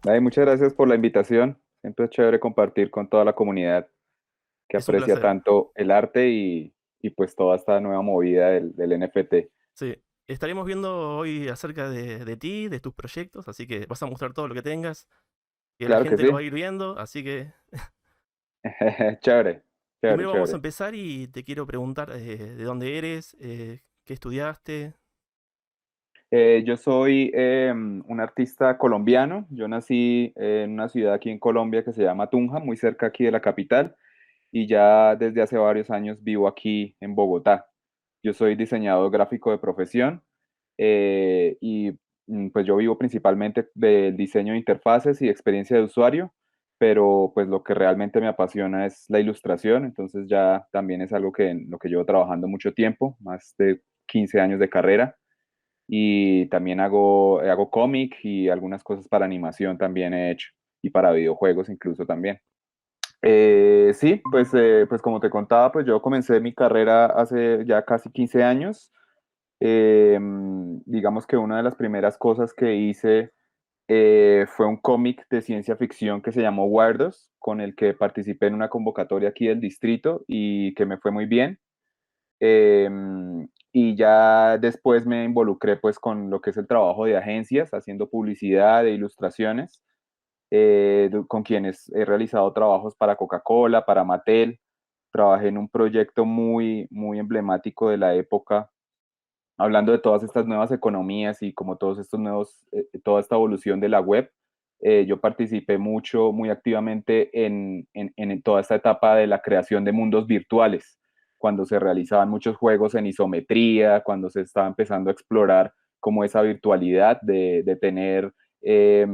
Ay, muchas gracias por la invitación. Siempre es chévere compartir con toda la comunidad que Es un aprecia placer. tanto el arte y pues toda esta nueva movida del NFT. Sí. Estaremos viendo hoy acerca de ti, de tus proyectos, así que vas a mostrar todo lo que tengas, que la Claro que gente lo sí. va a ir viendo, así que Chévere, chévere, primero vamos a chévere. empezar y te quiero preguntar de dónde eres, qué estudiaste. Yo soy un artista colombiano. Yo nací en una ciudad aquí en Colombia que se llama Tunja, muy cerca aquí de la capital, y ya desde hace varios años vivo aquí en Bogotá. Yo soy diseñador gráfico de profesión y pues yo vivo principalmente del diseño de interfaces y experiencia de usuario, pero pues lo que realmente me apasiona es la ilustración, entonces ya también es algo que en lo que llevo trabajando mucho tiempo, más de 15 años de carrera. Y también hago cómic y algunas cosas para animación también he hecho y para videojuegos incluso también. Sí, pues como te contaba, pues yo comencé mi carrera hace ya casi 15 años. Digamos que una de las primeras cosas que hice fue un cómic de ciencia ficción que se llamó Wardos, con el que participé en una convocatoria aquí del distrito y que me fue muy bien. Eh, y ya después me involucré pues con lo que es el trabajo de agencias, haciendo publicidad e ilustraciones, con quienes he realizado trabajos para Coca-Cola, para Mattel. Trabajé en un proyecto muy emblemático de la época, hablando de todas estas nuevas economías y como todos estos nuevos, toda esta evolución de la web. Yo participé mucho, muy activamente en toda esta etapa de la creación de mundos virtuales, cuando se realizaban muchos juegos en isometría, cuando se estaba empezando a explorar como esa virtualidad de tener eh,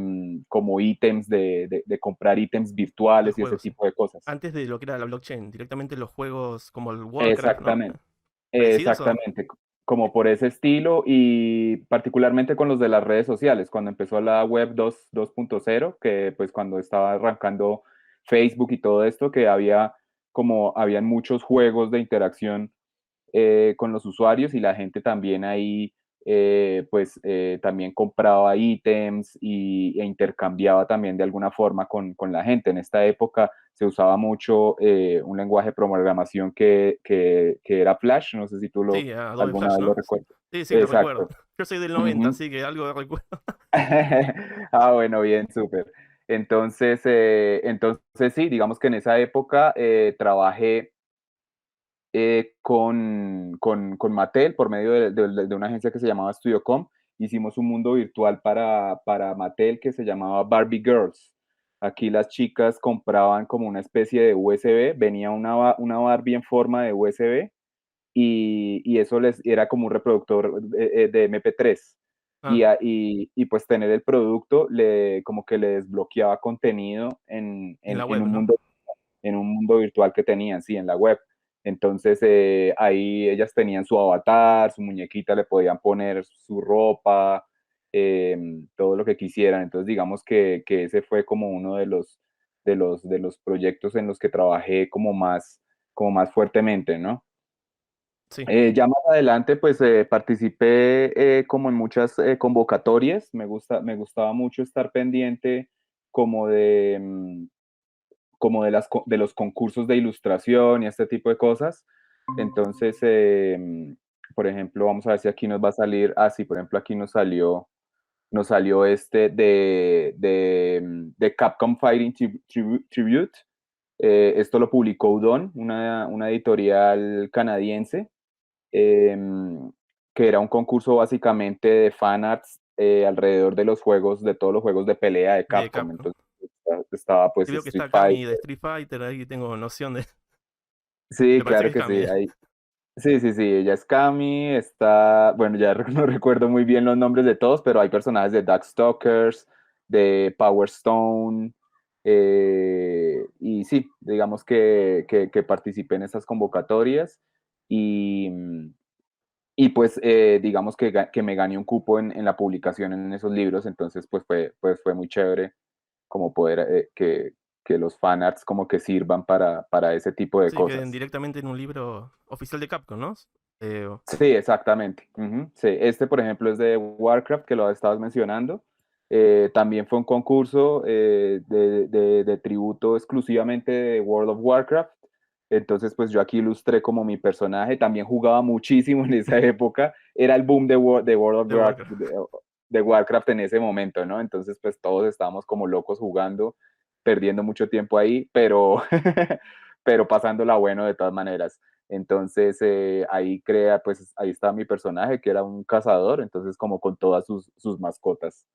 como ítems, de comprar ítems Los virtuales y ese juegos, sí. tipo de cosas. Antes de lo que era la blockchain, directamente los juegos como el Warcraft, ¿no? Exactamente. ¿Parecidos o? Exactamente, como por ese estilo y particularmente con los de las redes sociales, cuando empezó la web 2.0, que pues cuando estaba arrancando Facebook y todo esto, que habían muchos juegos de interacción con los usuarios y la gente también ahí también compraba ítems e intercambiaba también de alguna forma con la gente. En esta época se usaba mucho un lenguaje de programación que era Flash, no sé si Sí, Adobe alguna Flash, vez lo ¿no? recuerdas. Sí, sí, lo recuerdo. Exacto. Yo soy del 90, Ujú. así que algo recuerdo. Bueno, bien, súper. Entonces sí, digamos que en esa época trabajé con Mattel por medio de una agencia que se llamaba Studiocom. Hicimos un mundo virtual para Mattel que se llamaba Barbie Girls. Aquí las chicas compraban como una especie de USB, venía una Barbie en forma de USB y eso les era como un reproductor de MP3. Ah, Pues tener el producto como que le desbloqueaba contenido en la en web, ¿no? en un mundo virtual que tenían, sí, en la web. Entonces ahí ellas tenían su avatar, su muñequita, le podían poner su ropa, todo lo que quisieran. Entonces digamos que ese fue como uno de los proyectos en los que trabajé como más fuertemente, ¿no? Sí. Ya más adelante, pues participé como en muchas convocatorias. Me gustaba mucho estar pendiente como como de los concursos de ilustración y este tipo de cosas. Entonces, por ejemplo, vamos a ver si aquí nos va a salir, sí, por ejemplo, aquí nos salió este de Capcom Fighting Tribute. Esto lo publicó Udon, una editorial canadiense, eh, que era un concurso básicamente de fanarts alrededor de los juegos, de todos los juegos de pelea de De Capcom. Capcom. Entonces estaba pues Creo que Street está Kami de Fighter. Street Fighter, ahí tengo noción de. Sí, Me parece que claro es que Kami. sí. Sí, sí, sí, ella es Cami, está, bueno, ya no recuerdo muy bien los nombres de todos, pero hay personajes de Darkstalkers, de Power Stone, y sí, digamos que participé en esas convocatorias y, y pues digamos que me gané un cupo en la publicación en esos libros, entonces pues fue muy chévere como poder que los fanarts como que sirvan para ese tipo de Sí, queden cosas. directamente en un libro oficial de Capcom, ¿no? Eh, Sí, exactamente. Ujú, sí, este, por ejemplo, es de Warcraft, que lo estabas mencionando. También fue un concurso de tributo exclusivamente de World of Warcraft. Entonces, pues yo aquí ilustré como mi personaje. También jugaba muchísimo en esa época. Era el boom de World of De Warcraft. de Warcraft en ese momento, ¿no? Entonces, pues todos estábamos como locos jugando, perdiendo mucho tiempo ahí, pero, pero pasándola bueno de todas maneras. Entonces pues ahí está mi personaje, que era un cazador, entonces como con todas sus mascotas.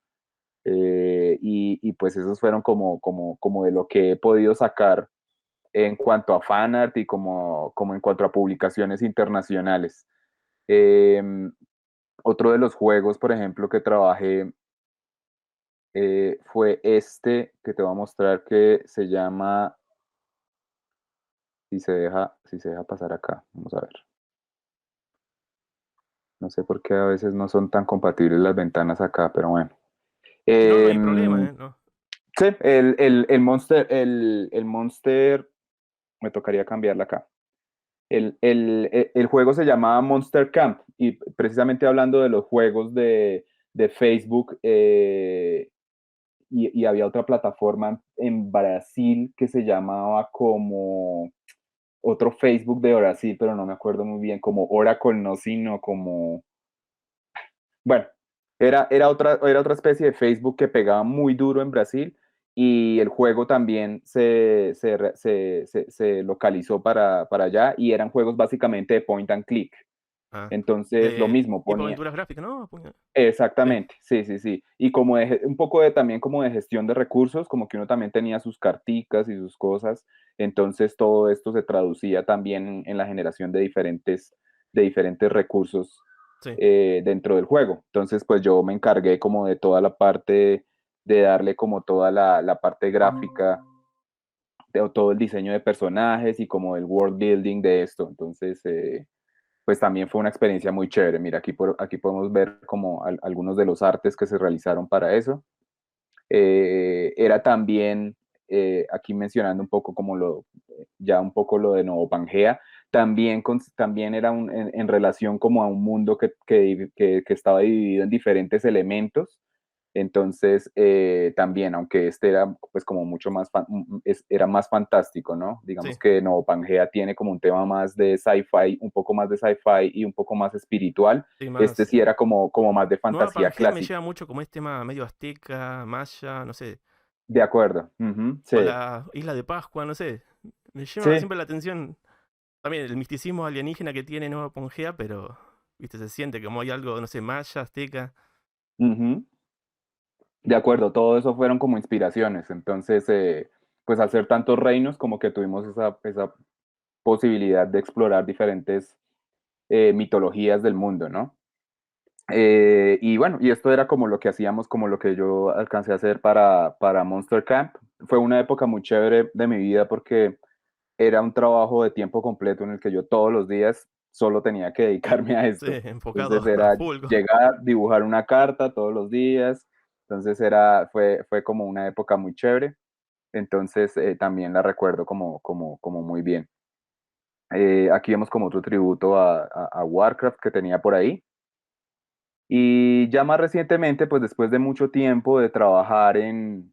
Y pues esos fueron como de lo que he podido sacar en cuanto a fanart y como en cuanto a publicaciones internacionales. Eh, Otro de los juegos, por ejemplo, que trabajé fue este que te voy a mostrar que se llama, si se deja pasar acá, vamos a ver. No sé por qué a veces no son tan compatibles las ventanas acá, pero bueno. Si no, no Eh, hay problema, ¿eh? No. sí, el Monster, me tocaría cambiarla acá. El juego se llamaba Monster Camp y precisamente hablando de los juegos de Facebook, y había otra plataforma en Brasil que se llamaba como otro Facebook de Brasil, pero no me acuerdo muy bien, como Oracle, no, sino como, bueno, era otra especie de Facebook que pegaba muy duro en Brasil y el juego también se localizó para allá y eran juegos básicamente de point and click. Ah, Entonces, lo mismo, tipo ponía. aventuras gráficas, ¿no? Sí. Exactamente, sí, sí, sí. Y como un poco también como de gestión de recursos, como que uno también tenía sus carticas y sus cosas, entonces todo esto se traducía también en la generación de diferentes recursos Sí. dentro del juego. Entonces, pues yo me encargué como de toda la parte, de darle como toda la parte gráfica, de todo el diseño de personajes y como el world building de esto. Entonces, pues también fue una experiencia muy chévere. Mira, aquí podemos ver como algunos de los artes que se realizaron para eso. Era también, aquí mencionando un poco ya un poco lo de Novo Pangea, también era en relación como a un mundo que estaba dividido en diferentes elementos. Entonces, también, aunque este era pues como mucho más, era más fantástico, ¿no? Digamos Sí. que Novo Pangea tiene como un tema más de sci-fi, un poco más de sci-fi y un poco más espiritual. Sí, Este más. sí era como más de Nueva fantasía Pangea me clásica. lleva mucho como este tema medio azteca, maya, no sé. De acuerdo. Ujú, O sí, la isla de Pascua, no sé. Me llama sí. siempre la atención también el misticismo alienígena que tiene Nueva Pangea, pero, viste, se siente como hay algo, no sé, maya, azteca. Ujú. De acuerdo, todo eso fueron como inspiraciones. Entonces, pues al ser tantos reinos, como que tuvimos esa posibilidad de explorar diferentes mitologías del mundo, ¿no? Y bueno, y esto era como lo que hacíamos, como lo que yo alcancé a hacer para Monster Camp. Fue una época muy chévere de mi vida porque era un trabajo de tiempo completo en el que yo todos los días solo tenía que dedicarme a Sí, esto. enfocado Entonces a era full. llegar, dibujar una carta todos los días. Entonces fue como una época muy chévere. Entonces también la recuerdo como muy bien. Aquí vemos como otro tributo a Warcraft que tenía por ahí. Y ya más recientemente, pues después de mucho tiempo de trabajar en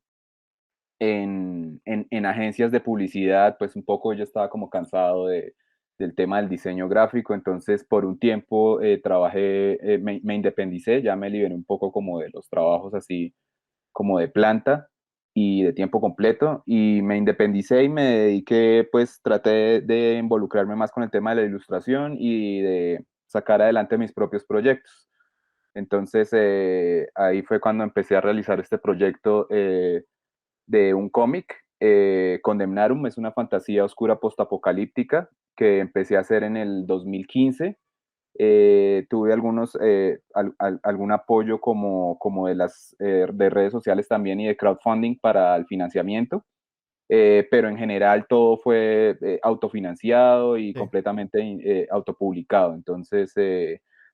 agencias de publicidad, pues un poco yo estaba como cansado del tema del diseño gráfico, entonces por un tiempo trabajé, me independicé, ya me liberé un poco como de los trabajos así como de planta y de tiempo completo y me independicé y me dediqué, pues traté de involucrarme más con el tema de la ilustración y de sacar adelante mis propios proyectos. Entonces ahí fue cuando empecé a realizar este proyecto de un cómic, Condemnarum, es una fantasía oscura postapocalíptica que empecé a hacer en el 2015. Tuve algún apoyo como de redes sociales también y de crowdfunding para el financiamiento, pero en general todo fue autofinanciado y Sí. completamente autopublicado. Entonces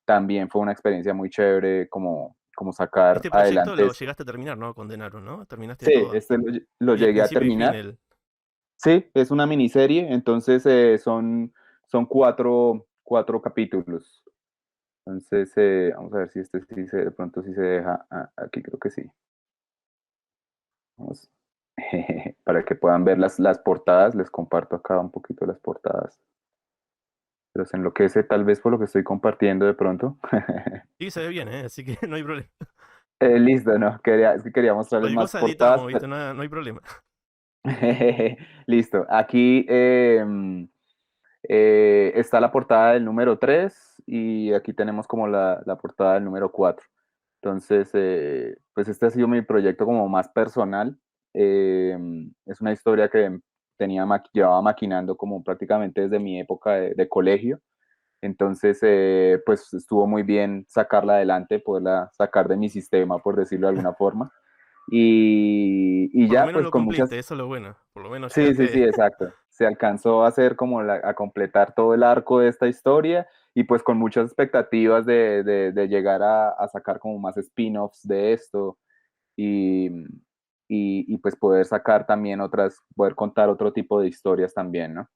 también fue una experiencia muy chévere como sacar Este proyecto adelante lo esto. llegaste a terminar, ¿no? Condenaron, ¿no? Terminaste Sí, todo. este lo Ahí el llegué a principio y fin, terminar. el. Sí, es una miniserie, entonces son cuatro capítulos. Entonces, vamos a ver si de pronto sí se deja. Aquí creo que sí. Vamos. Para que puedan ver las portadas, les comparto acá un poquito las portadas. Pero se enloquece tal vez por lo que estoy compartiendo de pronto. Sí, se ve bien, ¿eh? Así que no hay problema. Listo, no, es que quería mostrarles Cualquier más cosa editamos, portadas. ¿viste? No hay problema. Listo, aquí está la portada del número 3 y aquí tenemos como la portada del número 4. Entonces, pues este ha sido mi proyecto como más personal. Eh, es una historia que llevaba maquinando como prácticamente desde mi época de colegio. Entonces, pues estuvo muy bien sacarla adelante, poderla sacar de mi sistema, por decirlo de alguna forma. Y Por lo ya, menos pues lo con muchas. cumpliste, eso es lo bueno. Por lo menos Sí, sí, sí, llegaste. exacto. Se alcanzó a hacer como a completar todo el arco de esta historia y pues con muchas expectativas de llegar a sacar como más spin-offs de esto y, y pues poder sacar también poder contar otro tipo de historias también, ¿no?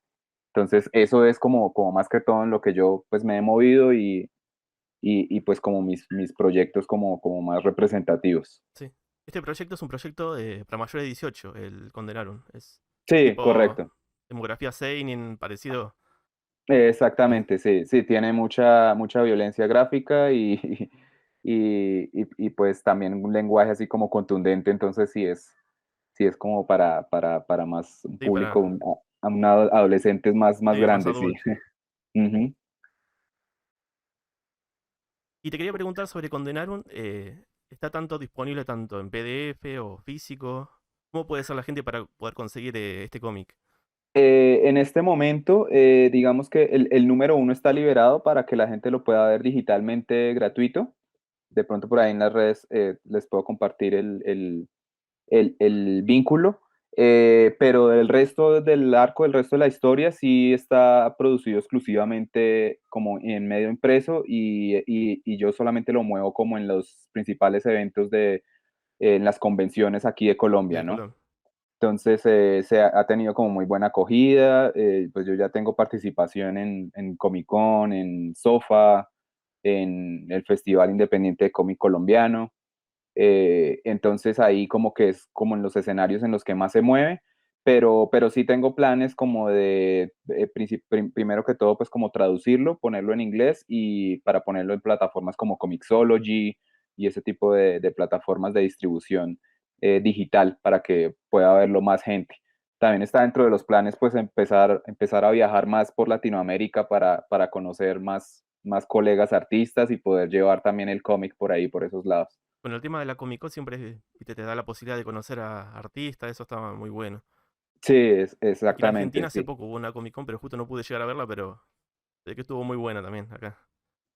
Entonces eso es como más que todo en lo que yo pues me he movido y pues como mis proyectos como más representativos. Sí. Este proyecto es un proyecto para mayores de 18, el Condenaron. Es Sí, tipo correcto. demografía Seinen, parecido. Sí. Exactamente, sí, sí, tiene mucha violencia gráfica y pues también un lenguaje así como contundente, entonces sí es como para más un Sí, público, para adolescentes más sí, más grandes, sí. adulto. Ujú. Y te quería preguntar sobre Condenaron. ¿Está tanto disponible tanto en PDF o físico? ¿Cómo puede ser la gente para poder conseguir este cómic? En este momento, digamos que el número uno está liberado para que la gente lo pueda ver digitalmente gratuito. De pronto por ahí en las redes les puedo compartir el vínculo, pero el resto del arco, el resto de la historia sí está producido exclusivamente como en medio impreso y yo solamente lo muevo como en los principales eventos en las convenciones aquí de Sí, Colombia, de ¿no? Colón. Entonces ha tenido como muy buena acogida, pues yo ya tengo participación en Comic Con, en SOFA, en el Festival Independiente de Cómic Colombiano. Entonces ahí como que es como en los escenarios en los que más se mueve, pero sí tengo planes como primero que todo pues como traducirlo, ponerlo en inglés y para ponerlo en plataformas como Comixology y ese tipo de plataformas de distribución digital para que pueda verlo más gente. También está dentro de los planes pues empezar a viajar más por Latinoamérica para conocer más colegas artistas y poder llevar también el cómic por ahí, por esos lados. Bueno, el tema de la Comic Con siempre viste, te da la posibilidad de conocer a artistas, eso estaba muy bueno. Sí, Aquí en exactamente, Argentina hace sí. poco hubo una Comic Con, pero justo no pude llegar a verla, pero sé que estuvo muy buena también acá.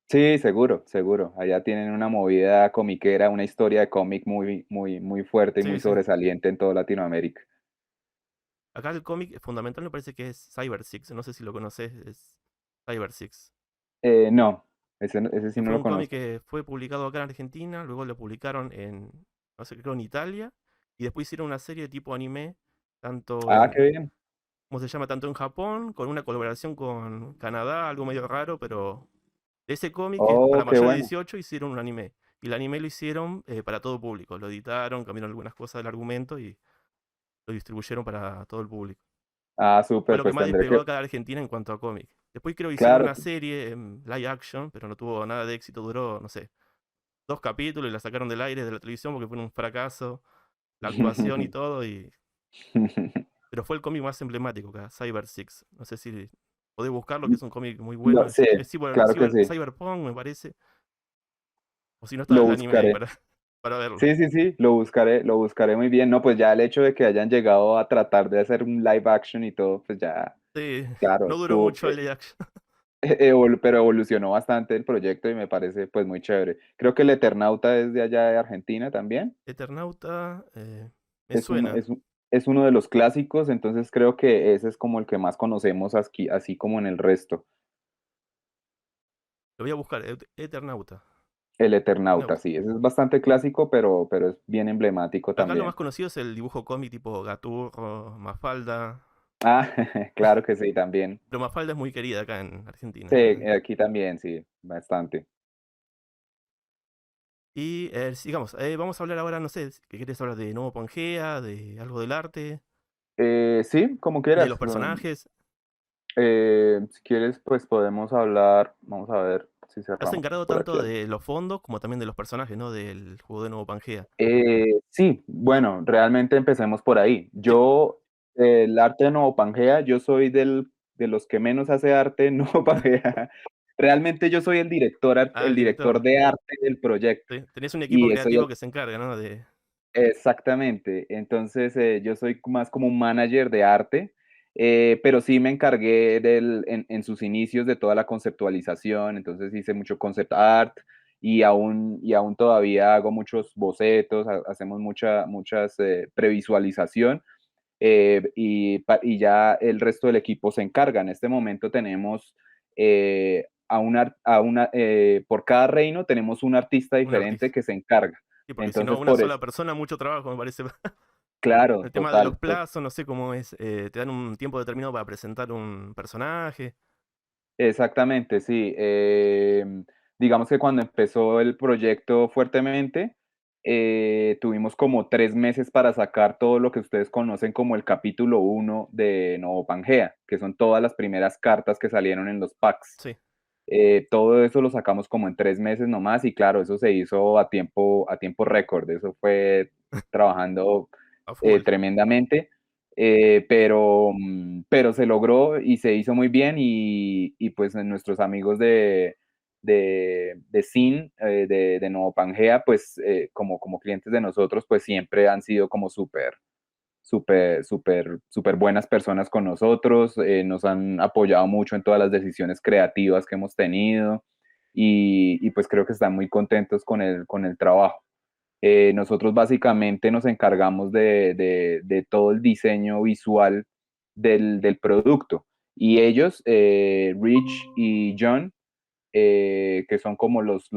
Sí, seguro, seguro. Allá tienen una movida comiquera, una historia de cómic muy fuerte y muy Sí, sí. sobresaliente en toda Latinoamérica. Acá el cómic fundamental me parece que es Cyber Six, no sé si lo conoces, es Cyber Six. No, ese sí Que no fue lo un cómic conozco. que fue publicado acá en Argentina, luego lo publicaron en, no sé, creo en Italia, y después hicieron una serie tipo anime, tanto Ah, en, qué bien. ¿cómo se llama? Tanto en Japón, con una colaboración con Canadá, algo medio raro, pero de ese cómic que es Oh, para qué mayores de bueno. 18 hicieron un anime. Y el anime lo hicieron para todo público. Lo editaron, cambiaron algunas cosas del argumento y lo distribuyeron para todo el público. Ah, Fue súper, lo que pues más tendré despegó que, acá de Argentina en cuanto a cómic. Después creo que hicieron claro. una serie en live action, pero no tuvo nada de éxito. Duró, no sé, 2 capítulos y la sacaron del aire de la televisión porque fue un fracaso. La actuación y todo. Pero fue el cómic más emblemático acá, Cyber Six. No sé si podés buscarlo, que es un cómic muy bueno. Sí, Es claro que sí. Cyberpunk, me parece. O si no está Lo el anime ahí buscaré. para verlo. Sí, sí, sí, lo buscaré muy bien. No, pues ya el hecho de que hayan llegado a tratar de hacer un live action y todo, pues ya, Sí, claro, no duró estuvo, mucho el live action. pero evolucionó bastante el proyecto y me parece pues muy chévere. Creo que el Eternauta es de allá de Argentina también. Eternauta, me Es uno, suena. es, un- es uno de los clásicos, entonces creo que ese es como el que más conocemos aquí, así como en el resto. Lo voy a buscar, Eternauta. El Eternauta, Eternauta. sí, ese es bastante clásico, pero es bien emblemático Acá lo más también. conocido es el dibujo cómic tipo Gaturro, Mafalda. Ah, claro que sí, también. Pero Mafalda es muy querida acá en Sí, Argentina. aquí también, sí, bastante. Y sigamos, vamos a hablar ahora, no sé, ¿qué querés hablar de nuevo Pangea, de algo del arte, Sí, como de quieras. los personajes? Si quieres, pues podemos hablar. Vamos a ver si Has cerramos encargado por aquí tanto algo. de los fondos como también de los personajes, ¿no? Del juego de nuevo Pangea. Sí, bueno, realmente empecemos por ahí. Sí. Yo, el arte de Nuevo Pangea, yo soy de los que menos hace arte en Nuevo Pangea. Realmente yo soy Ah, el el director. director de arte del proyecto. Sí. Tenés un equipo Y eso creativo que se encarga, ¿no? De... exactamente. Entonces, yo soy más como un manager de arte, pero sí me encargué en sus inicios de toda la conceptualización. Entonces hice mucho concept art y aún todavía hago muchos bocetos, hacemos muchas previsualización, y ya el resto del equipo se encarga. En este momento tenemos por cada reino tenemos un artista un diferente artista. que se encarga. Sí, porque si no, Entonces, una por sola eso. persona, mucho trabajo, me parece. Claro, El tema de los total. plazos, no sé cómo es. Te dan un tiempo determinado para presentar un personaje. Exactamente, sí. Digamos que cuando empezó el proyecto fuertemente, tuvimos como 3 meses para sacar todo lo que ustedes conocen como el capítulo uno de Novo Pangea, que son todas las primeras cartas que salieron en los packs. Sí, Todo eso lo sacamos como en 3 meses nomás y claro, eso se hizo a tiempo récord. Eso fue trabajando a full. tremendamente, pero se logró y se hizo muy bien y pues nuestros amigos de Sin, de Nuevo Pangea, pues como clientes de nosotros, pues siempre han sido como súper buenas personas con nosotros, nos han apoyado mucho en todas las decisiones creativas que hemos tenido y pues creo que están muy contentos con el trabajo. Nosotros básicamente nos encargamos de todo el diseño visual del producto y ellos, Rich y John, que son como los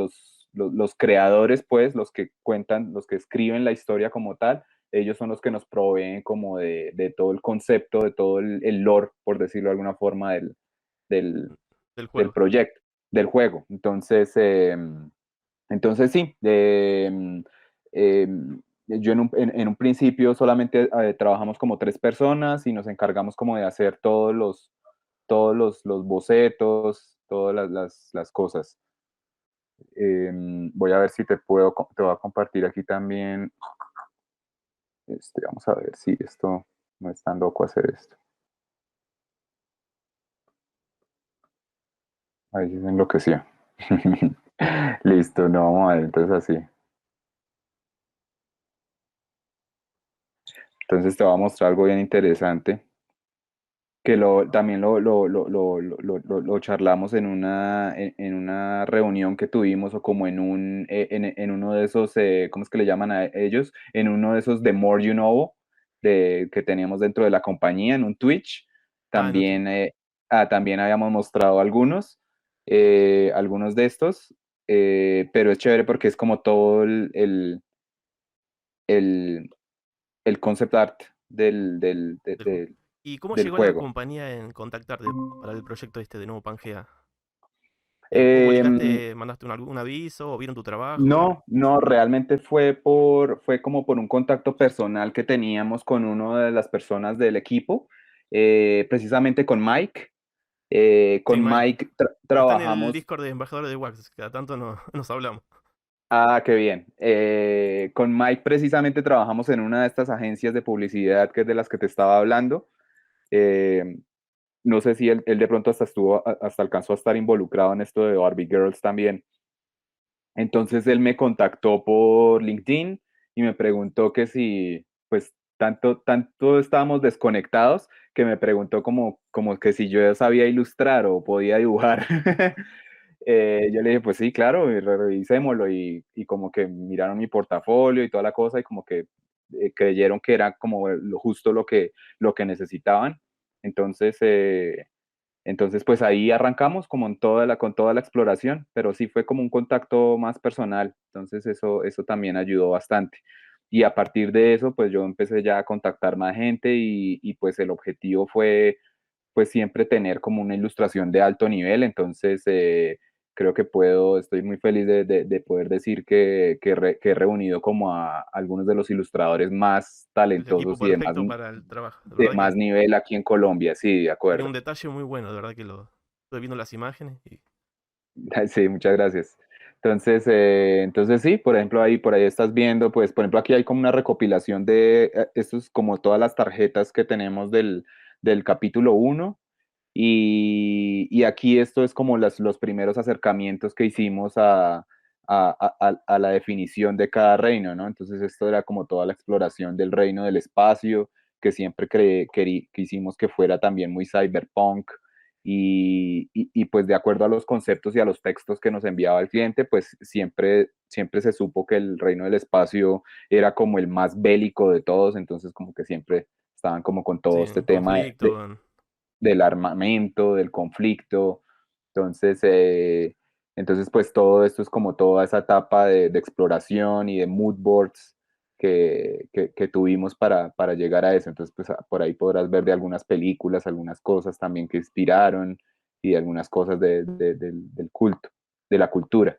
creadores, pues, los que cuentan, los que escriben la historia como tal, ellos son los que nos proveen como de todo el concepto, de todo el lore, por decirlo de alguna forma, del, Del del juego. proyecto, del juego. Entonces sí, yo en un principio solamente trabajamos como 3 personas y nos encargamos como de hacer los bocetos, todas las cosas. Voy a ver si te voy a compartir aquí también. Vamos a ver si esto no es tan loco hacer esto. Ahí sí se enloqueció. Listo, no, vamos a ver, entonces así. Entonces te voy a mostrar algo bien interesante que también lo charlamos en una reunión que tuvimos o como en uno de esos, ¿cómo es que le llaman a ellos? En uno de esos The More You Know que teníamos dentro de la compañía, en un Twitch. Ah, no También, también habíamos mostrado algunos de estos, pero es chévere porque es como todo el, el concept art del juego. ¿Y cómo del llegó la juego. compañía en contactarte para el proyecto este de nuevo Pangea? ¿Vos Em, publicaste, mandaste algún aviso o vieron tu trabajo? no, no, realmente fue como por un contacto personal que teníamos con una de las personas del equipo, precisamente con Mike. Sí, Con Mike. Mike Está en el trabajamos. Discord de embajadores de Wax, cada tanto no, nos hablamos. Ah, qué bien. Con Mike precisamente trabajamos en una de estas agencias de publicidad que es de las que te estaba hablando. Eh, no sé si él de pronto hasta alcanzó a estar involucrado en esto de Barbie Girls también. Entonces él me contactó por LinkedIn y me preguntó que si, pues, tanto estábamos desconectados que me preguntó como que si yo sabía ilustrar o podía dibujar. Yo le dije, pues sí, claro, y revisémoslo y como que miraron mi portafolio y toda la cosa y como que creyeron que era como justo lo que necesitaban. Entonces, pues ahí arrancamos como con toda la exploración, pero sí fue como un contacto más personal, entonces eso también ayudó bastante. Y a partir de eso, pues yo empecé ya a contactar más gente y pues el objetivo fue pues siempre tener como una ilustración de alto nivel, entonces creo que estoy muy feliz de poder decir que he reunido como a algunos de los ilustradores más El equipo talentosos y perfecto para el trabajo. La de verdad más que nivel aquí en Colombia, sí, de tiene un acuerdo. detalle muy bueno, de verdad que lo estoy viendo las imágenes y Sí, muchas gracias. Entonces sí, por ejemplo, por ahí estás viendo, pues, por ejemplo, aquí hay como una recopilación de estos, como todas las tarjetas que tenemos del capítulo uno. Y aquí esto es como los primeros acercamientos que hicimos a la definición de cada reino, ¿no? Entonces esto era como toda la exploración del reino del espacio, que siempre quisimos que fuera también muy cyberpunk. Y pues de acuerdo a los conceptos y a los textos que nos enviaba el cliente, pues siempre se supo que el reino del espacio era como el más bélico de todos, entonces como que siempre estaban como con sí, todo este un tema conflicto. del armamento, del conflicto. Entonces, entonces, pues todo esto es como toda esa etapa de exploración y de mood boards que tuvimos para llegar a eso. Entonces, pues por ahí podrás ver de algunas películas, algunas cosas también que inspiraron y de algunas cosas del culto, de la cultura.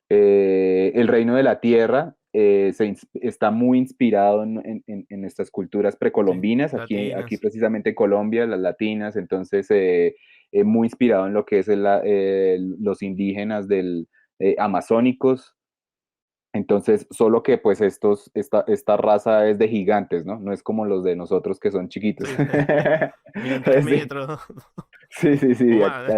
El reino de la tierra está muy inspirado en estas culturas Sí, precolombinas, aquí latinas. precisamente en Colombia, las latinas, entonces muy inspirado en lo que es los indígenas amazónicos. Entonces, solo que pues esta raza es de gigantes, ¿no? No es como los de nosotros que son chiquitos. Sí, miden 3 Sí, metros sí, sí, o sí. más.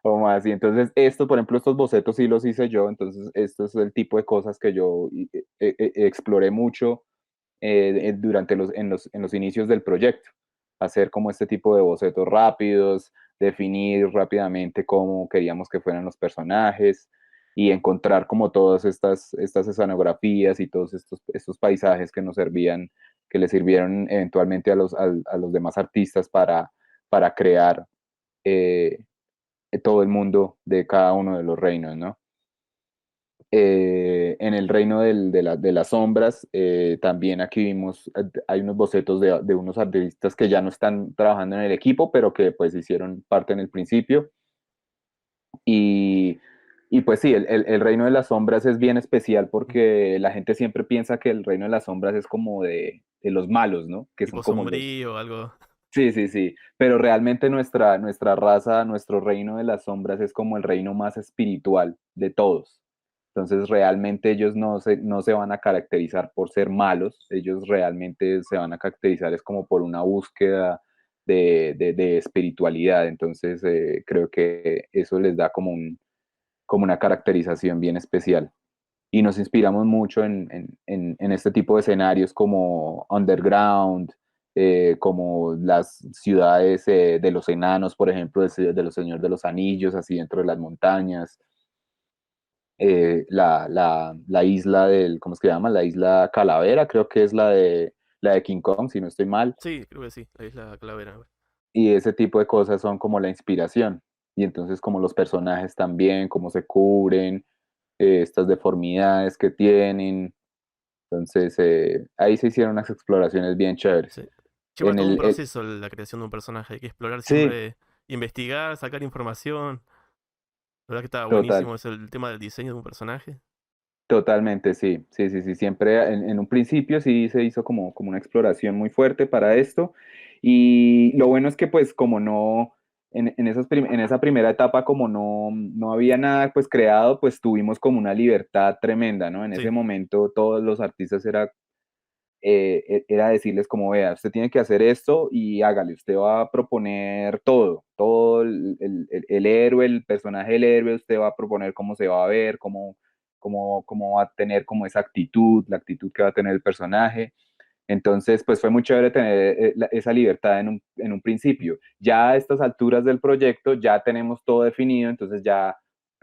O más, y entonces esto, por ejemplo, estos bocetos sí los hice yo, entonces esto es el tipo de cosas que yo exploré mucho durante en los inicios del proyecto. Hacer como este tipo de bocetos rápidos, definir rápidamente cómo queríamos que fueran los personajes y encontrar como todas estas escenografías y todos estos paisajes que nos servían, que le sirvieron eventualmente a los demás artistas para crear eh, todo el mundo de cada uno de los reinos, ¿no? En el reino de las sombras, también aquí vimos, hay unos bocetos de unos artistas que ya no están trabajando en el equipo, pero que pues hicieron parte en el principio. Y, y pues sí, el reino de las sombras es bien especial porque la gente siempre piensa que el reino de las sombras es como de los malos, ¿no? Que son Tipo como los, sombrío, algo. sí, sí, sí, pero realmente nuestra raza, nuestro reino de las sombras es como el reino más espiritual de todos. Entonces realmente ellos no se van a caracterizar por ser malos, ellos realmente se van a caracterizar es como por una búsqueda de espiritualidad. Entonces creo que eso les da como una caracterización bien especial y nos inspiramos mucho en este tipo de escenarios como Underground, como las ciudades de los enanos, por ejemplo, de los Señores de los Anillos, así dentro de las montañas. La isla ¿cómo es que se llama? La isla Calavera, creo que es la de King Kong, si no estoy mal. Sí, creo que sí, la isla Calavera. Y ese tipo de cosas son como la inspiración. Y entonces como los personajes también, cómo se cubren, estas deformidades que tienen. Entonces, ahí se hicieron unas exploraciones bien chéveres. Sí. Lleva En todo un el, proceso la creación de un personaje. Hay que explorar sí, siempre, investigar, sacar información. La verdad que estaba total, buenísimo eso, el tema del diseño de un personaje. totalmente, sí, sí, sí, sí. Siempre en un principio sí se hizo como una exploración muy fuerte para esto. Y lo bueno es que pues como no, en esa primera etapa como no había nada pues creado, pues tuvimos como una libertad tremenda, ¿no? En ese Sí, momento todos los artistas era decirles como, vea, usted tiene que hacer esto y hágale, usted va a proponer todo el héroe, el personaje del héroe, usted va a proponer cómo se va a ver, cómo va a tener como esa actitud, la actitud que va a tener el personaje. Entonces, pues fue muy chévere tener esa libertad en un principio. Ya a estas alturas del proyecto ya tenemos todo definido, entonces ya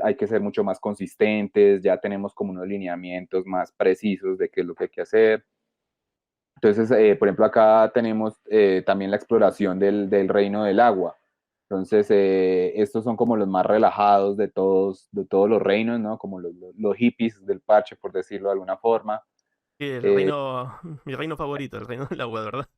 hay que ser mucho más consistentes, ya tenemos como unos lineamientos más precisos de qué es lo que hay que hacer. Entonces, por ejemplo, acá tenemos también la exploración del reino del agua. Entonces, estos son como los más relajados de todos los reinos, ¿no? Como los hippies del parche, por decirlo de alguna forma. sí, el Eh, reino, mi reino favorito, el reino del agua, de verdad.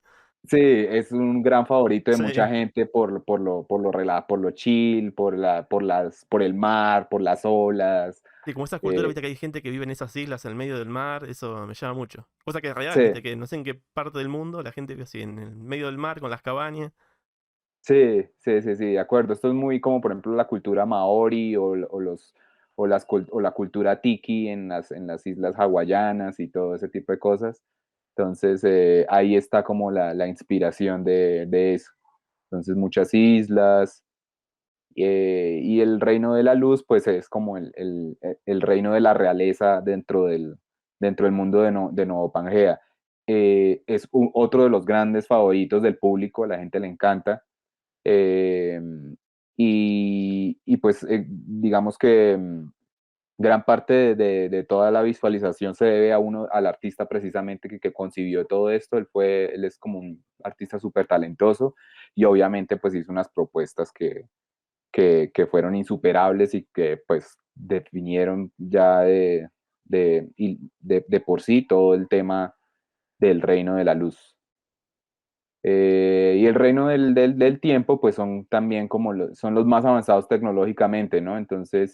Sí, es un gran favorito de mucha Sí. gente por lo chill, por el mar, por las olas. Sí, como esa cultura, eh, viste que hay gente que vive en esas islas en el medio del mar, eso me llama mucho. Cosa que es real, sí, viste, que no sé en qué parte del mundo la gente vive así, en el medio del mar, con las cabañas. sí, sí, sí, sí, de acuerdo. Esto es muy como, por ejemplo, la cultura maori o la cultura tiki en las islas hawaianas y todo ese tipo de cosas. Entonces, ahí está como la inspiración de eso. Entonces, muchas islas. Y el reino de la luz, pues es como el reino de la realeza dentro del mundo de Nuevo Pangea. Otro de los grandes favoritos del público, a la gente le encanta. Eh, y pues digamos que gran parte de toda la visualización se debe al artista precisamente que concibió todo esto. Él es como un artista súper talentoso y obviamente pues hizo unas propuestas que fueron insuperables y que pues definieron ya de por sí todo el tema del reino de la luz. Y el reino del tiempo, pues son también como son los más avanzados tecnológicamente, ¿no? Entonces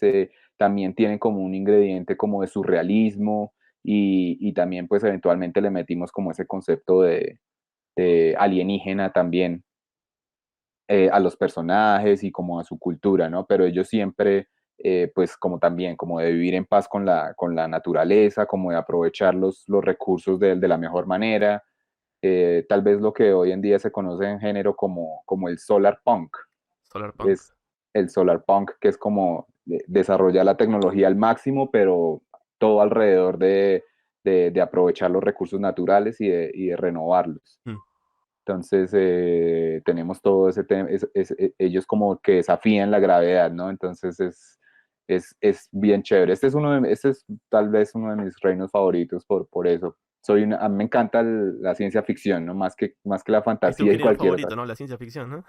también tienen como un ingrediente como de surrealismo y también pues eventualmente le metimos como ese concepto de alienígena también a los personajes y como a su cultura, ¿no? Pero ellos siempre, pues como también, como de vivir en paz con la naturaleza, como de aprovechar los recursos de la mejor manera, tal vez lo que hoy en día se conoce en género como el solar punk, Solar Punk. es el solar punk, que es como desarrollar la tecnología al máximo, pero todo alrededor de aprovechar los recursos naturales y de renovarlos. Mm. Entonces tenemos todo ese tema, ellos como que desafían la gravedad, ¿no? Entonces es bien chévere. Este es tal vez uno de mis reinos favoritos por eso. A mí me encanta la ciencia ficción, ¿no? Más que la Es tu fantasía y género cualquier otra favorito, ¿no? cosa. La ciencia ficción, ¿no?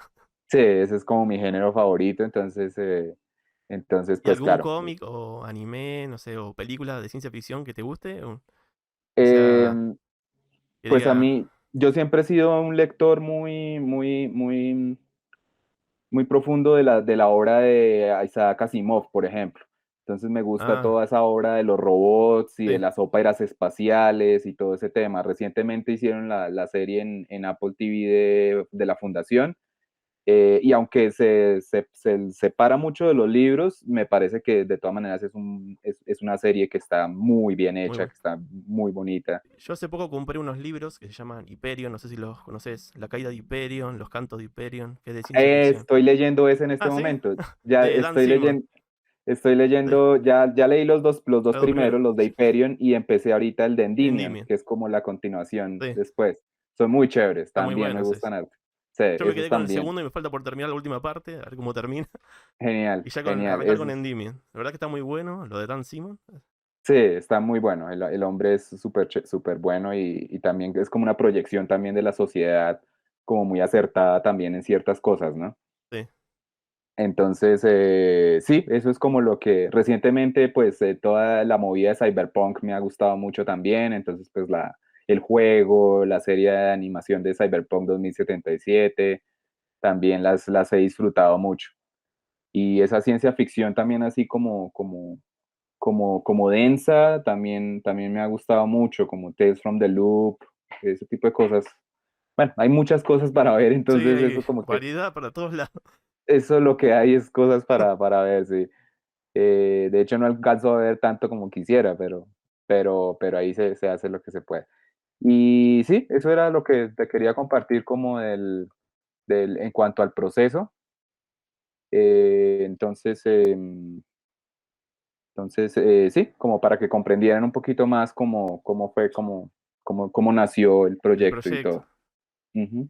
Sí, ese es como mi género favorito, entonces ¿Y pues algún claro. cómic o anime, no sé, o película de ciencia ficción que te guste? O que sea, Eh, que pues a diga, mí, yo siempre he sido un lector muy profundo de la obra de Isaac Asimov, por ejemplo. Entonces me gusta ah, toda esa obra de los robots y de sí. las óperas espaciales y todo ese tema. Recientemente hicieron la serie en Apple TV de la Fundación. Y aunque se separa mucho de los libros, me parece que de todas maneras es una serie que está muy bien Muy hecha, bueno. que está muy bonita. Yo hace poco compré unos libros que se llaman Hyperion, no sé si los conoces, La caída de Hyperion, Los cantos de Hyperion, que es de ciencia ficción. Estoy leyendo ese en este Ah, ¿sí? momento. Ya De Dan Simon. estoy Sí, leyendo, ya leí los dos los dos primeros, primeros. los de Hyperion, y empecé ahorita el de Endymion, Endymion. que es como la continuación Sí, después. Son muy chéveres, está muy también me bueno ese. gustan harto. Sí, Yo me esos quedé con el también. segundo y me falta por terminar la última parte, a ver cómo termina. Genial, Y ya genial. arrancar con Endymion. La verdad que está muy bueno, lo de Dan Simon. Sí, está muy bueno. El hombre es súper bueno y también es como una proyección también de la sociedad, como muy acertada también en ciertas cosas, ¿no? Sí. Entonces, sí, eso es como lo que recientemente, pues toda la movida de Cyberpunk me ha gustado mucho también. Entonces, pues el juego, la serie de animación de Cyberpunk 2077, también las he disfrutado mucho. Y esa ciencia ficción también así como densa, también me ha gustado mucho, como Tales from the Loop, ese tipo de cosas. Bueno, hay muchas cosas para ver, Sí, entonces hay eso como que, variedad para todos lados. eso lo que hay es cosas para ver, sí. De hecho, no alcanzo a ver tanto como quisiera, pero ahí se hace lo que se puede. Y sí, eso era lo que te quería compartir como en cuanto al proceso. Entonces, sí, como para que comprendieran un poquito más cómo fue, cómo nació el El proyecto y proyecto. todo. Ujú.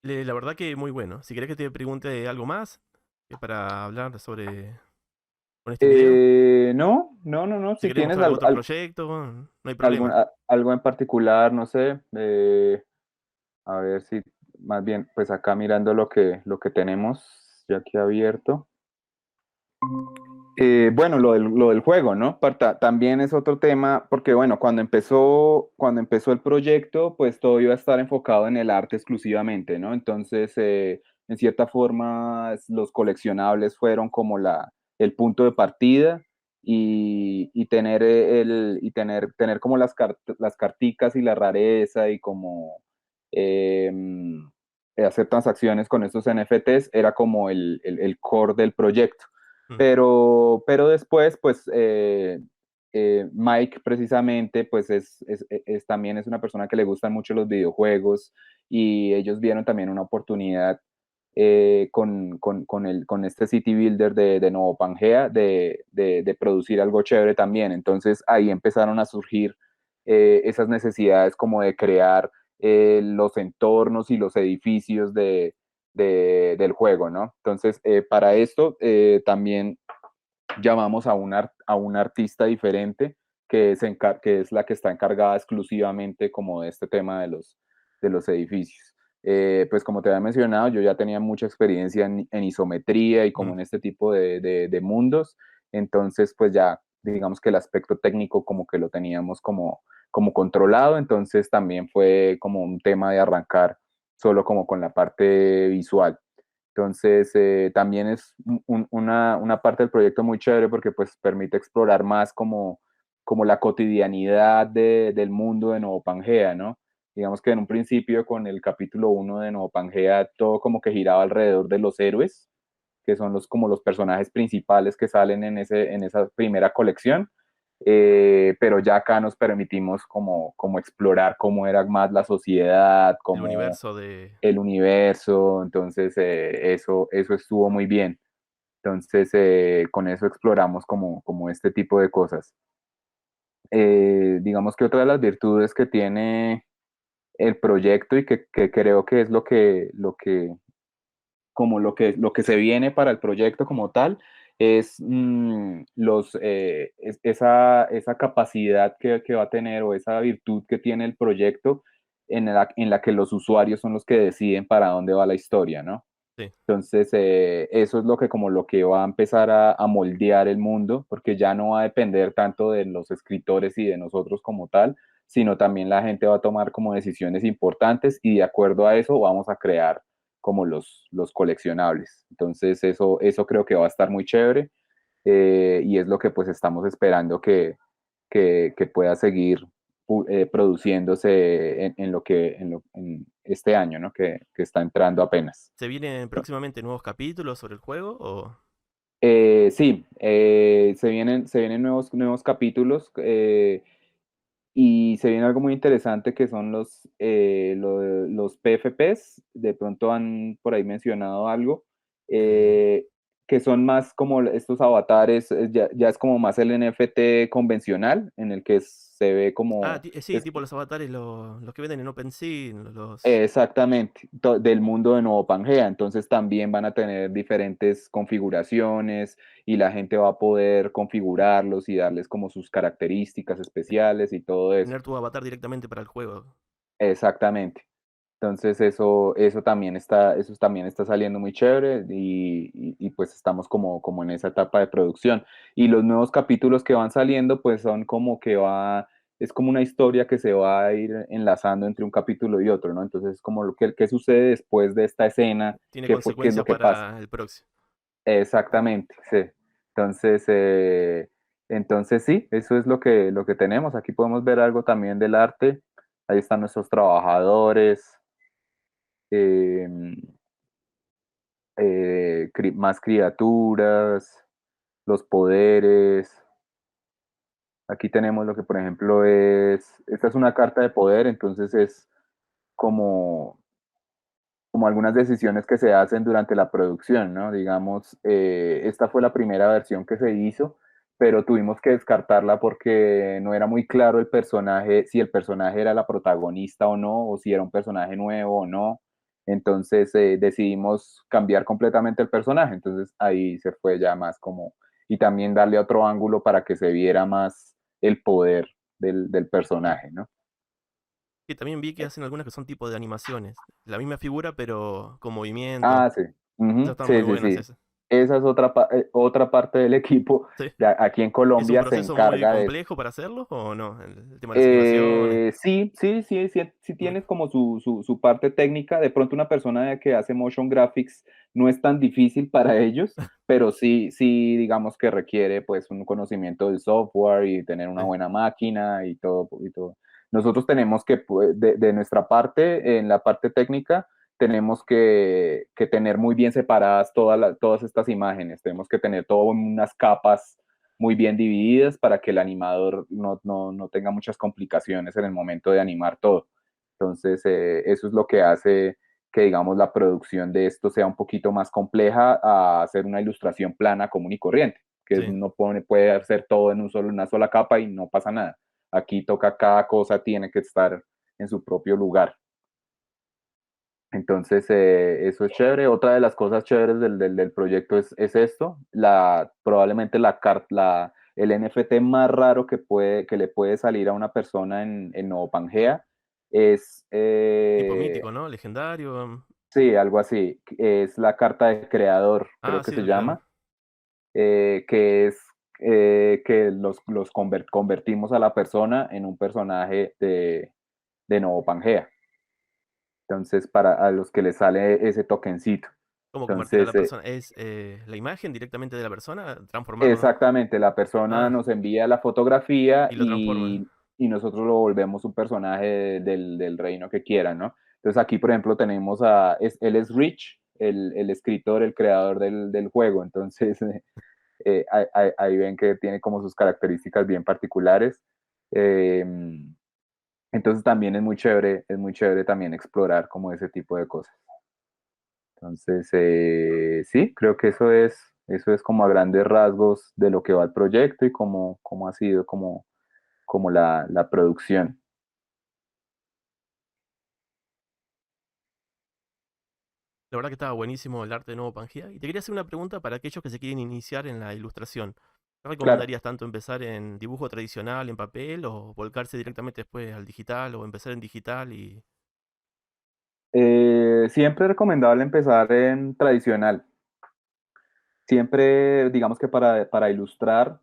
La verdad que muy bueno. Si querés que te pregunte algo más, para hablar sobre con este video. No. Si Si querés tienes mostrar algún otro proyecto, no hay problema. algo en particular, no sé, a ver si más bien, pues acá mirando lo que tenemos ya aquí abierto. Bueno, lo del juego, ¿no? También es otro tema, porque bueno, cuando empezó el proyecto, pues todo iba a estar enfocado en el arte exclusivamente, ¿no? Entonces, en cierta forma, los coleccionables fueron como el punto de partida y tener, tener como las carticas y la rareza y como hacer transacciones con estos NFTs era como el core del proyecto. Mm. Pero después, pues, Mike precisamente, pues también es una persona que le gustan mucho los videojuegos y ellos vieron también una oportunidad con este City Builder de Nuevo Pangea de producir algo chévere también. Entonces ahí empezaron a surgir esas necesidades como de crear los entornos y los edificios del juego, ¿no? Entonces, para esto también llamamos a un artista diferente que es la que está encargada exclusivamente como de este tema de los edificios. Pues como te había mencionado, yo ya tenía mucha experiencia en isometría y como Mm. en este tipo de mundos, entonces pues ya digamos que el aspecto técnico como que lo teníamos como controlado, entonces también fue como un tema de arrancar solo como con la parte visual. Entonces, también es una parte del proyecto muy chévere porque pues permite explorar más como la cotidianidad del mundo de Nuevo Pangea, ¿no? Digamos que en un principio con el capítulo uno de Nuevo Pangea todo como que giraba alrededor de los héroes, que son como los personajes principales que salen en esa primera colección, pero ya acá nos permitimos como explorar cómo era más la sociedad, El cómo universo de... el universo, entonces eso estuvo muy bien. Entonces, con eso exploramos como este tipo de cosas. Digamos que otra de las virtudes que tiene el proyecto y que creo que es lo que se viene para el proyecto como tal, es esa capacidad que va a tener o esa virtud que tiene el proyecto en la que los usuarios son los que deciden para dónde va la historia, ¿no? Sí. Entonces, eso es como lo que va a empezar a moldear el mundo, porque ya no va a depender tanto de los escritores y de nosotros como tal, sino también la gente va a tomar como decisiones importantes y de acuerdo a eso vamos a crear como los coleccionables. Entonces, eso creo que va a estar muy chévere y es lo que pues estamos esperando que pueda seguir produciéndose en este año, ¿no? Que está entrando apenas. ¿Se vienen próximamente nuevos capítulos sobre el juego? O... Sí, se vienen nuevos capítulos y se viene algo muy interesante que son los PFPs. De pronto han por ahí mencionado algo, el- eh, que son más como estos avatares, ya es como más el NFT convencional, en el que se ve Ah, como... sí, tipo los avatares, los que venden en OpenSea, los... Exactamente, del mundo de Nuevo Pangea. Entonces también van a tener diferentes configuraciones y la gente va a poder configurarlos y darles como sus características especiales y todo eso. tener tu avatar directamente para el juego. Exactamente. Entonces eso también está saliendo muy chévere y pues estamos como en esa etapa de producción. Y los nuevos capítulos que van saliendo pues son como es como una historia que se va a ir enlazando entre un capítulo y otro, ¿no? Entonces es como qué sucede después de esta escena, Tiene qué es lo consecuencias que pasa. para el próximo. Exactamente, sí. Entonces, entonces sí, eso es lo que tenemos. Aquí podemos ver algo también del arte. Ahí están nuestros trabajadores, eh, más criaturas, los poderes. Aquí tenemos lo que, por ejemplo, esta es una carta de poder, entonces es como, como algunas decisiones que se hacen durante la producción, ¿no? Digamos, esta fue la primera versión que se hizo, pero tuvimos que descartarla porque no era muy claro el personaje, si el personaje era la protagonista o no, o si era un personaje nuevo o no. Entonces decidimos cambiar completamente el personaje, entonces ahí se fue ya más como, y también darle otro ángulo para que se viera más el poder del Mm. personaje, ¿no? Que también vi que hacen algunas que son tipo de animaciones. La misma figura, pero con movimiento. Ah, sí. Esas Ujú. están muy Sí, sí, buenas sí. esas. esa es otra parte del equipo. Sí. Aquí en ¿Es un Colombia se proceso muy encarga de eso. complejo para hacerlo o no? El tema de las animaciones. Sí, sí, sí, sí, sí Muy tienes como su parte técnica. De pronto una persona que hace motion graphics no es tan difícil para ellos, pero sí, sí, digamos que requiere pues un conocimiento del software y tener una sí. buena máquina y todo, y todo. Nosotros tenemos que, pues, de nuestra parte, en la parte técnica, tenemos que tener muy bien separadas todas estas imágenes. Tenemos que tener todo en unas capas muy bien divididas para que el animador no tenga muchas complicaciones en el momento de animar todo. Entonces, eso es lo que hace que, digamos, la producción de esto sea un poquito más compleja a hacer una ilustración plana, común y corriente, que Sí. uno puede hacer todo en una sola capa y no pasa nada. Aquí toca cada cosa, tiene que estar en su propio lugar. Entonces, eso es chévere. Otra de las cosas chéveres del proyecto es esto, probablemente el NFT más raro que le puede salir a una persona en Nuevo Mm. Pangea es, Tipo mítico, ¿no? Legendario. sí, algo así, es la carta de creador, creo Ah, que sí, se del creador. llama, que es que convertimos a la persona en un personaje de Nuevo Pangea. Entonces, a los que les sale ese tokencito. ¿Cómo convertir a Entonces, la persona? ¿Es la imagen directamente de la persona? Transformarlo exactamente, la persona ah, nos envía la fotografía y lo transforma. y nosotros lo volvemos un personaje del reino que quieran, ¿no? Entonces aquí, por ejemplo, tenemos él es Rich, el escritor, el creador del juego, entonces ahí ven que tiene como sus características bien particulares. Eh, entonces también es muy chévere también explorar como ese tipo de cosas. Entonces, sí, creo que eso es como a grandes rasgos de lo que va el proyecto y cómo ha sido como la producción. La verdad que estaba buenísimo el arte de Nuevo Pangea. Y te quería hacer una pregunta para aquellos que se quieren iniciar en la ilustración. ¿Qué Claro, recomendarías tanto empezar en dibujo tradicional, en papel, o volcarse directamente después al digital, o empezar en digital y... siempre es recomendable empezar en tradicional. Siempre, digamos que para ilustrar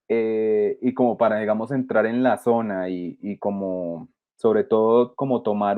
y como para, digamos, entrar en la zona y como, sobre todo, como tomar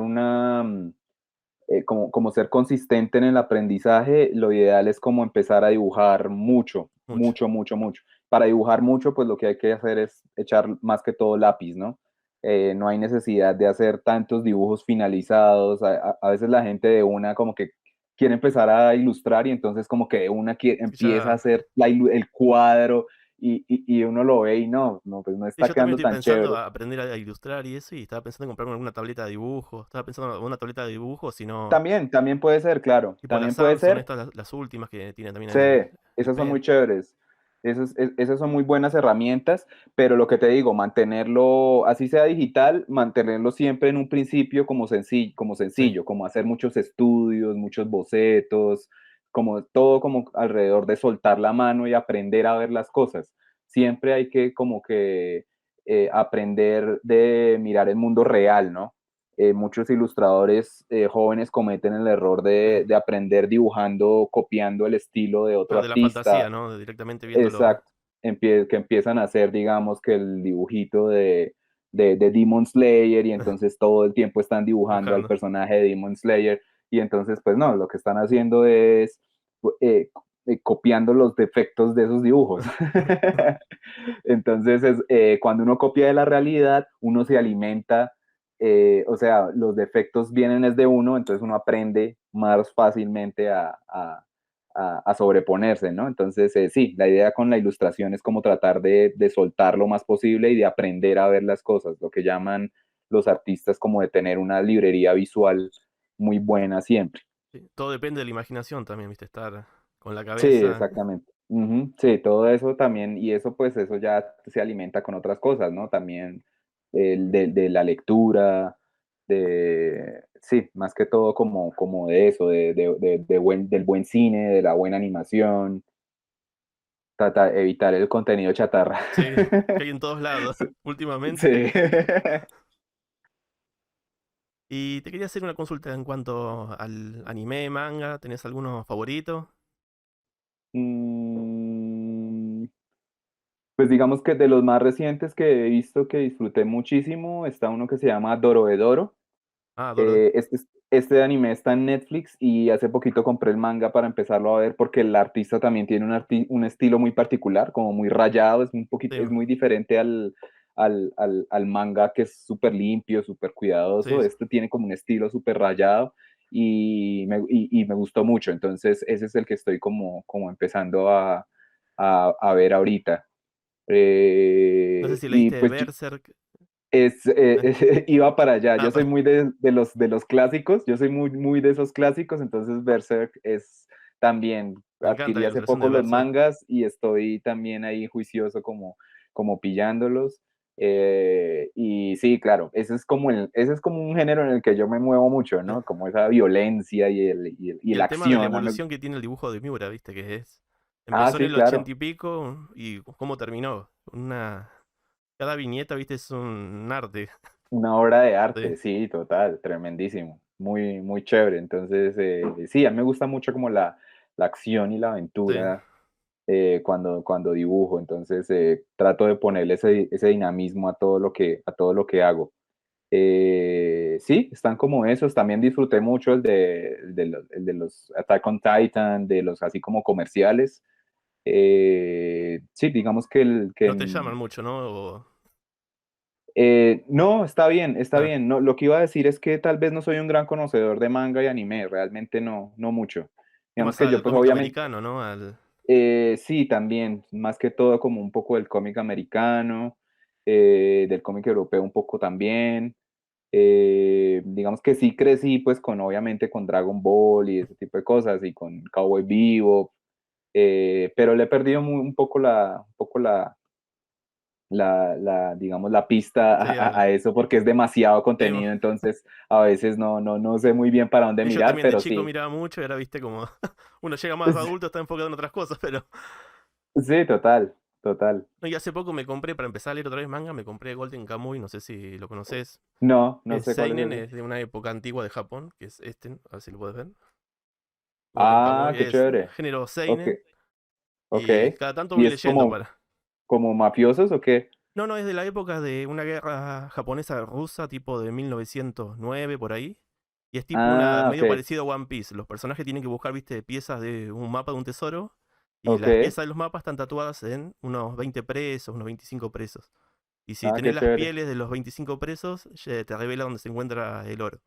como ser consistente en el aprendizaje, lo ideal es como empezar a dibujar mucho, Mucho. mucho, mucho, mucho. Para dibujar mucho, pues lo que hay que hacer es echar más que todo lápiz, ¿no? No hay necesidad de hacer tantos dibujos finalizados. A veces la gente de una como que quiere empezar a ilustrar y entonces como que de una Sí, empieza a ya... hacer el cuadro y uno lo ve y no, pues no Sí, está yo también quedando estoy tan pensando chévere. a aprender a ilustrar y eso, y estaba pensando en comprarme alguna tableta de dibujo. Estaba pensando en una tableta de dibujo, si no... También puede ser, claro, Tipo las también puede Samsung, ser. estas las últimas que tiene también Sí, el esas son Pen. muy chéveres. Esas son muy buenas herramientas, pero lo que te digo, mantenerlo, así sea digital, mantenerlo siempre en un principio como Sí. sencillo, como hacer muchos estudios, muchos bocetos, como todo como alrededor de soltar la mano y aprender a ver las cosas. Siempre hay que como que aprender de mirar el mundo real, ¿no? Muchos ilustradores jóvenes cometen el error Sí. de aprender dibujando, copiando el estilo de otro Claro, de la artista. fantasía, ¿no? Directamente viéndolo. Exacto. Que empiezan a hacer, digamos, que el dibujito de Demon Slayer y entonces todo el tiempo están dibujando al Dibujando. personaje de Demon Slayer y entonces, pues no, lo que están haciendo es eh, copiando los defectos de esos dibujos. Entonces, cuando uno copia de la realidad, uno se alimenta, o sea, los defectos vienen desde uno, entonces uno aprende más fácilmente a sobreponerse, ¿no? Entonces, sí, la idea con la ilustración es como tratar de soltar lo más posible y de aprender a ver las cosas, lo que llaman los artistas como de tener una librería visual muy buena siempre. Sí. Todo depende de la imaginación también, ¿viste? Estar con la Sí, cabeza. exactamente. Ujú, sí, todo eso también, y eso pues eso ya se alimenta con otras cosas, ¿no? También de la lectura, sí, más que todo como de eso, del buen cine, de la buena animación, evitar el contenido chatarra. Sí, que hay en todos lados Sí. últimamente. Sí. Y te quería hacer una consulta en cuanto al anime, manga. ¿Tenés alguno favorito? Mm, pues digamos que de los más recientes que he visto que disfruté muchísimo, está uno que se llama Dorohedoro. Ah, Doro. Este anime está en Netflix y hace poquito compré el manga para empezarlo a ver porque el artista también tiene un estilo muy particular, como muy rayado, es un Sí, poquito, es muy diferente al manga que es súper limpio, súper cuidadoso. sí. Este tiene como un estilo súper rayado y me gustó mucho. Entonces ese es el que estoy como empezando a ver ahorita. No sé si Y leíste pues Berserk. iba para allá. Ah, Yo soy muy de los clásicos, yo soy muy de esos clásicos, entonces Berserk es también, me encanta la adquirí hace ilustración de poco los Berserk. mangas y estoy también ahí juicioso como pillándolos. Y sí, claro, ese es como un género en el que yo me muevo mucho, Sí. ¿no? Como esa violencia y Y la el tema de la acción. evolución que tiene el dibujo de Miura, viste, que es. Ah, Empezó en sí, el 80 claro, y pico y cómo terminó. Cada viñeta, viste, es un arte. una obra de Sí, arte, sí, total, tremendísimo, muy chévere. Entonces, sí, a mí me gusta mucho como la acción y la sí. aventura cuando dibujo, entonces trato de ponerle ese dinamismo a todo lo que hago. Sí, están como esos, también disfruté mucho el de los Attack on Titan, de los así como comerciales. Sí, digamos que No te llaman mucho, ¿no? no, está bien, está Ah, bien. No, lo que iba a decir es que tal vez no soy un gran conocedor de manga y anime, realmente no mucho. es Digamos más que yo al pues cómic obviamente, americano, ¿no? sí, también, más que todo como un poco del cómic americano, del cómic europeo un poco también. Digamos que sí crecí pues obviamente con Dragon Ball y ese tipo de cosas y con Cowboy Bebop, pero le he perdido digamos, la pista Sí, a eso porque es demasiado sí, contenido, entonces a veces no sé muy bien para dónde sí, yo mirar, también de pero chico sí. miraba mucho y ahora, viste, como uno llega más adulto, está enfocado en otras cosas, pero. Sí, total, total. No, y hace poco me compré, para empezar a leer otra vez manga, me compré Golden Kamuy, no sé si lo conoces. No Es sé cuál es Seinen, ese. es de una época antigua de Japón, que es este, a ver si lo puedes ver. Golden Ah, Kamuy qué es chévere. género Ok, Seinen ok. y cada tanto ¿Y voy es leyendo como, para. como mafiosos o qué? No, no, es de la época de una guerra japonesa-rusa, tipo de 1909 por ahí. Y es tipo una Ah, ok, medio parecido a One Piece. Los personajes tienen que buscar, viste, piezas de un mapa de un tesoro. Y ok. las piezas de los mapas están tatuadas en unos 20 presos, unos 25 presos. Y si Ah, tenés qué las chévere. pieles de los 25 presos, te revela dónde se encuentra el oro.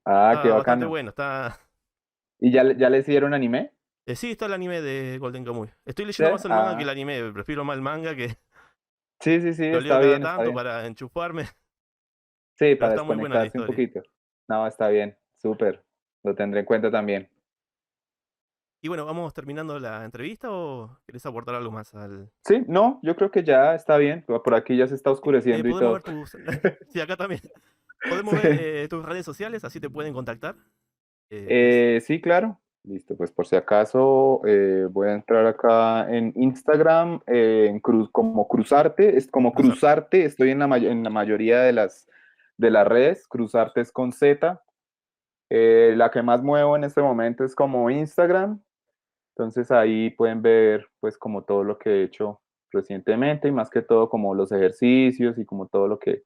Ah, qué Está bastante bacano. bueno, está. ¿Y ya le hicieron anime? Sí, está el anime de Golden Kamuy. Estoy Sí. leyendo más el manga que el Ah, anime. Prefiero más el manga que sí, sí, sí, lo leo está cada bien, está tanto bien. para enchufarme. Sí, Pero para está muy buena la desconectarse un historia. poquito. No, está bien, súper. Lo tendré en cuenta también. Y bueno, ¿vamos terminando la entrevista o querés aportar algo más Sí, no, yo creo que ya está bien. Por aquí ya se está Sí, oscureciendo y podemos ver todo. tus. Sí, acá también. Podemos ver Sí, tus redes sociales, así te pueden contactar. ¿Querés? sí, claro. Listo, pues por si acaso voy a entrar acá en Instagram, como Cruzarte, es como Cruzarte. Cruzarte, estoy en la mayoría de las redes, Cruzarte es con Z. La que más muevo en este momento es como Instagram, entonces ahí pueden ver pues como todo lo que he hecho recientemente y más que todo como los ejercicios y como todo lo que,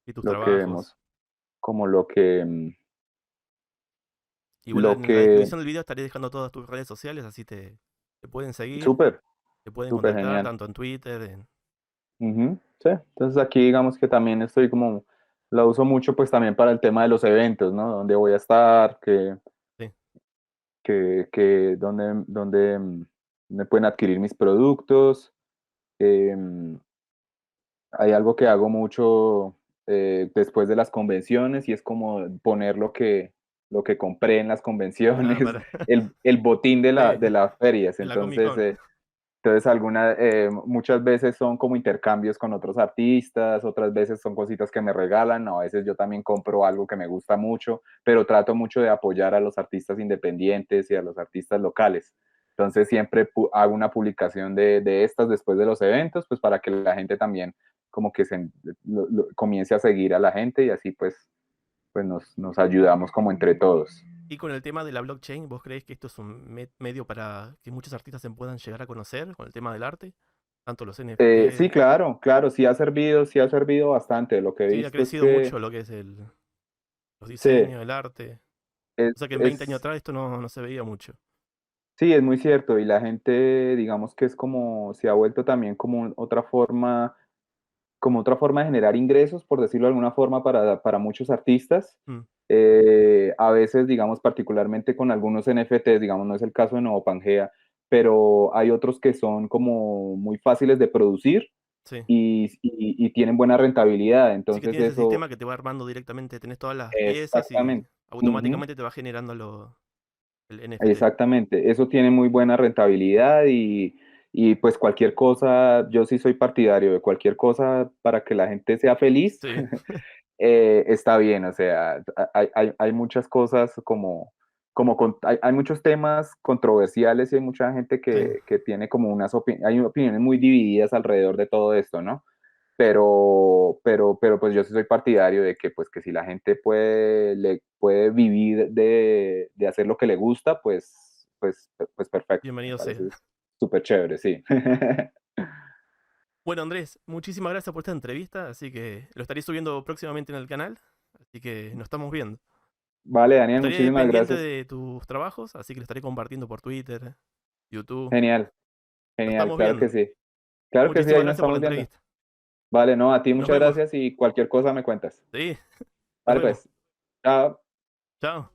Y tus lo que trabajos. vemos, como lo que, mm, Igual lo en la que, descripción del video estaré dejando todas tus redes sociales, así te pueden seguir, súper, te pueden súper contactar, genial. tanto en Twitter, en. Ujú, sí, entonces aquí digamos que también estoy como, la uso mucho pues también para el tema de los eventos, ¿no? Donde voy a estar, Sí. donde pueden adquirir mis productos. Em, Hay algo que hago mucho después de las convenciones y es como poner lo que compré en las Ah, convenciones, para. el botín de, la, Sí, de las ferias. en la Comic Entonces, Con. muchas veces son como intercambios con otros artistas, otras veces son cositas que me regalan, a veces yo también compro algo que me gusta mucho, pero trato mucho de apoyar a los artistas independientes y a los artistas locales. Entonces siempre hago una publicación de estas después de los eventos, pues para que la gente también como que comience a seguir a la gente y así pues nos ayudamos como entre todos. Y con el tema de la blockchain, ¿vos creés que esto es un medio para que muchos artistas se puedan llegar a conocer con el tema del arte? Tanto los Sí, NFT. claro, claro, sí ha servido bastante. Lo que he Sí, ha visto es crecido que mucho lo que es los sí, diseños, el arte. O sea que en 20 años es, atrás esto no se veía mucho. sí, es muy cierto. Y la gente, digamos que es como, se ha vuelto también como como otra forma de generar ingresos, por decirlo de alguna forma, para muchos artistas. Mm, A veces, digamos, particularmente con algunos NFTs, digamos, no es el caso de Nuevo Pangea, pero hay otros que son como muy fáciles de producir sí. y tienen buena rentabilidad. Sí que Entonces tienes ese eso, sistema que te va armando directamente, tenés todas las piezas y exactamente. Ujú. automáticamente te va generando el NFT. Exactamente, eso tiene muy buena rentabilidad y pues cualquier cosa, yo sí soy partidario de cualquier cosa para que la gente sea feliz, Sí, está bien, o sea, hay muchas cosas hay muchos temas controversiales y hay mucha gente sí. que tiene como hay opiniones muy divididas alrededor de todo esto, ¿no? Pero pues yo sí soy partidario de que pues que si la gente le puede vivir de hacer lo que le gusta, pues perfecto, me Bienvenido sea. parece súper chévere, sí. Bueno, Andrés, muchísimas gracias por esta entrevista, así que lo estaré subiendo próximamente en el canal, así que nos estamos viendo. Vale, Daniel, Estaré muchísimas pendiente gracias. de tus trabajos, así que lo estaré compartiendo por Twitter, YouTube. Genial, Nos genial, estamos viendo. claro que sí, Muchísimas ahí nos gracias por la estamos viendo. entrevista. Vale, no, a ti Nos muchas vemos. gracias y cualquier cosa me cuentas. Sí, nos Vale, vemos. pues, chao. Chao.